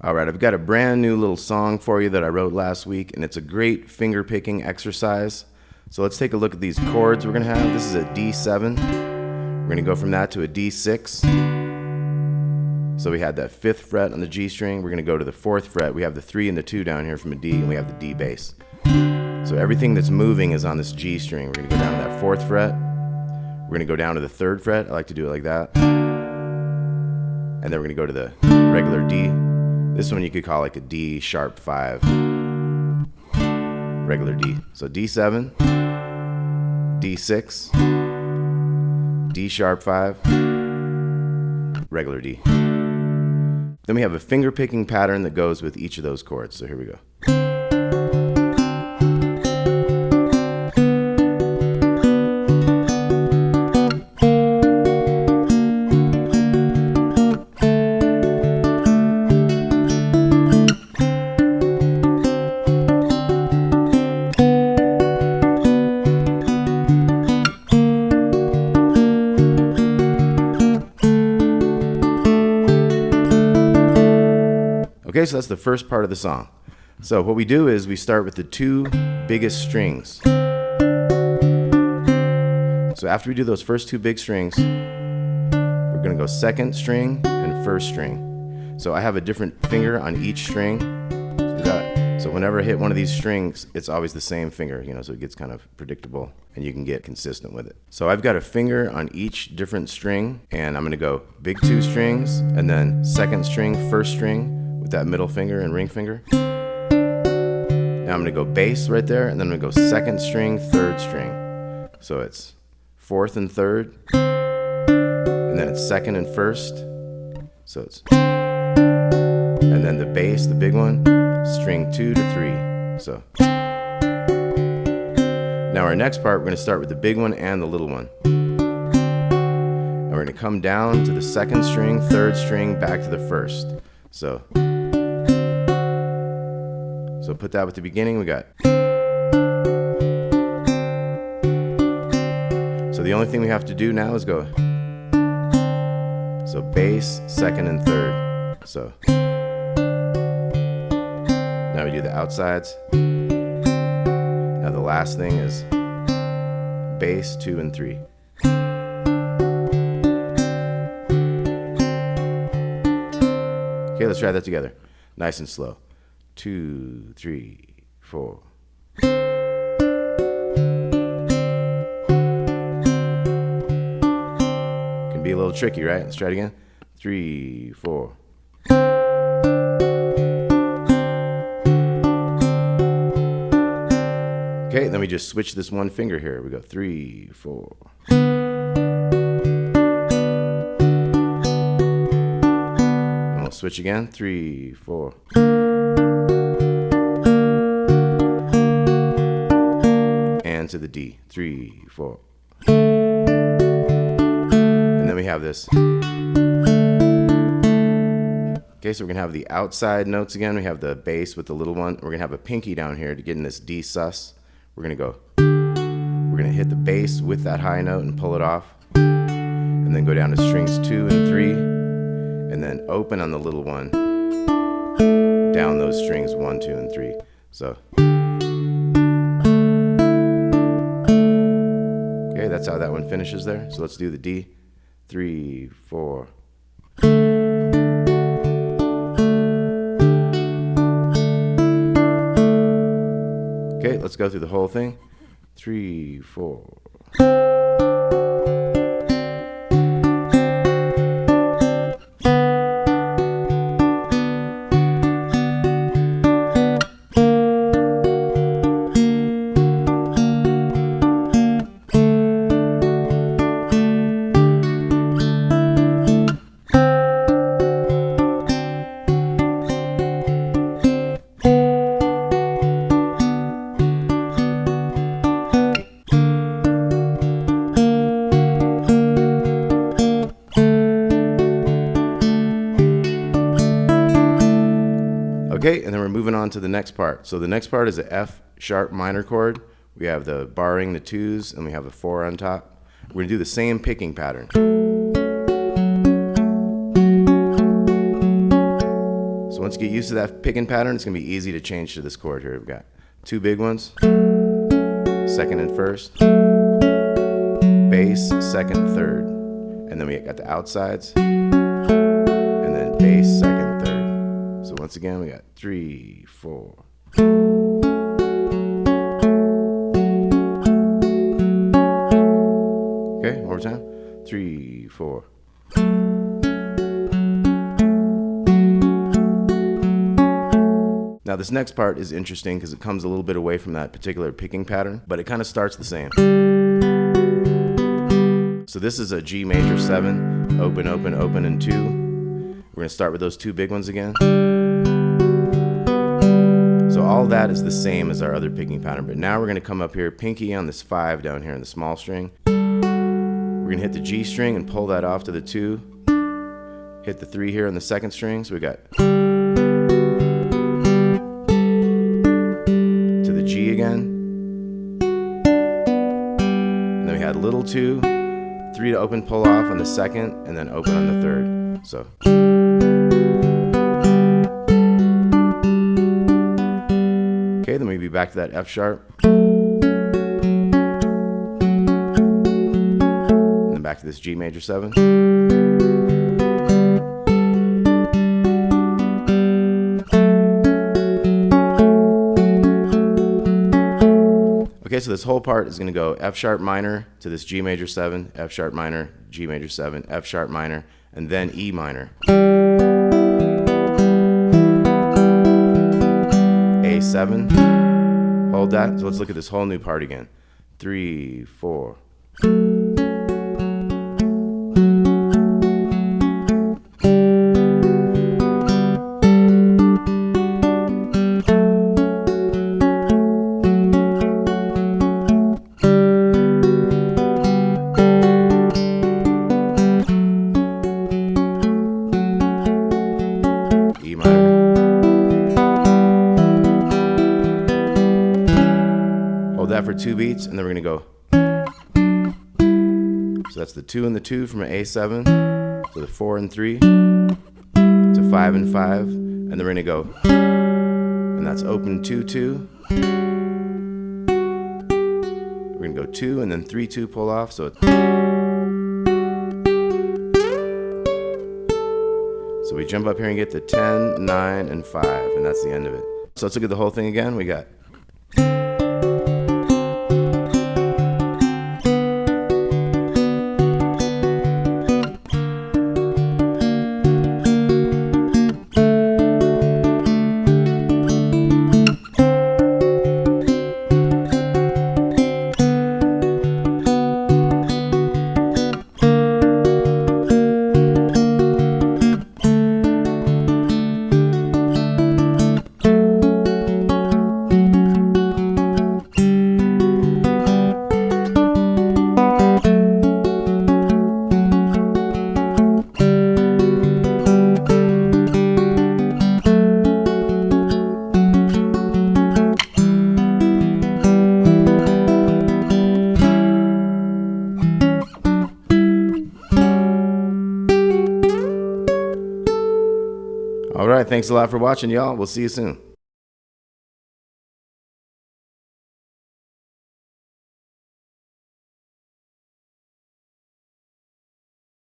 All right, I've got a brand new little song for you that I wrote last week, and it's a great finger picking exercise. So let's take a look at these chords we're gonna have. This is a D7. We're gonna go from that to a D6. So we had that 5th fret on the G string. We're gonna go to the 4th fret. We have the 3 and the 2 down here from a D, and we have the D bass. So everything that's moving is on this G string. We're gonna go down to that 4th fret. We're gonna go down to the 3rd fret. I like to do it like that. And then we're gonna go to the regular D. This one you could call like a D sharp 5, regular D. So D7, D6, D sharp 5, regular D. Then we have a finger picking pattern that goes with each of those chords. So here we go. Okay, so that's the first part of the song. So what we do is we start with the 2 biggest strings. So after we do those first 2 big strings, we're gonna go 2nd string and 1st string. So I have a different finger on each string. So whenever I hit one of these strings, it's always the same finger, so it gets kind of predictable and you can get consistent with it. So I've got a finger on each different string, and I'm gonna go big 2 strings and then 2nd string, 1st string, with that middle finger and ring finger. Now I'm gonna go bass right there, and then I'm gonna go 2nd string, 3rd string. So it's 4th and 3rd, and then it's 2nd and 1st. So it's, and then the bass, the big one, string 2 to 3. So now our next part, we're gonna start with the big one and the little one. And we're gonna come down to the 2nd string, 3rd string, back to the 1st. So put that with the beginning, we got. So the only thing we have to do now is go. So bass, 2nd and 3rd. So now we do the outsides. Now the last thing is bass, 2 and 3. Okay, let's try that together. Nice and slow. 2, 3, 4. Can be a little tricky, right? Let's try it again. 3, 4. Okay, then we just switch this one finger here. We go 3, 4. And we'll switch again. 3, 4. To the D, 3, 4. And then we have this. Okay, so we're gonna have the outside notes again. We have the bass with the little one. We're gonna have a pinky down here to get in this D sus. We're gonna hit the bass with that high note and pull it off. And then go down to strings 2 and 3. And then open on the little one. Down those strings 1, 2, and 3. So. Okay, that's how that one finishes there. So let's do the D. 3, 4. Okay, let's go through the whole thing. 3, 4. Okay, and then we're moving on to the next part. So the next part is a F sharp minor chord. We have the barring the 2s, and we have the 4 on top. We're gonna do the same picking pattern. So Once you get used to that picking pattern, it's going to be easy to change to this chord here. We've got two big ones, second and first, bass, second, third, and then we got the outsides, and then bass, second, third. So once again, we got 3, 4. Okay, one more time. 3, 4. Now this next part is interesting because it comes a little bit away from that particular picking pattern, but it kind of starts the same. So this is a G major 7, open, open, open, and 2. We're going to start with those two big ones again. So all that is the same as our other picking pattern, but now we're going to come up here, pinky on this 5 down here in the small string. We're going to hit the G string and pull that off to the 2. Hit the 3 here on the second string, so we got to the G again. And then we had little 2, 3 to open, pull off on the second, and then open on the third. So. Okay, then we'll be back to that F sharp. And then back to this G major 7. Okay, so this whole part is going to go F sharp minor to this G major 7, F sharp minor, G major 7, F sharp minor, and then E minor. A7, hold that. So let's look at this whole new part again. 3, 4. For 2 beats, and then we're going to go. So that's the 2 and the 2 from an A7 to the 4 and 3 to 5 and 5, and then we're going to go, and that's open 2, 2. We're going to go 2 and then 3, 2, pull off. So we jump up here and get the 10, 9, and 5, and that's the end of it. So let's look at the whole thing again. We got. All right, thanks a lot for watching, y'all. We'll see you soon.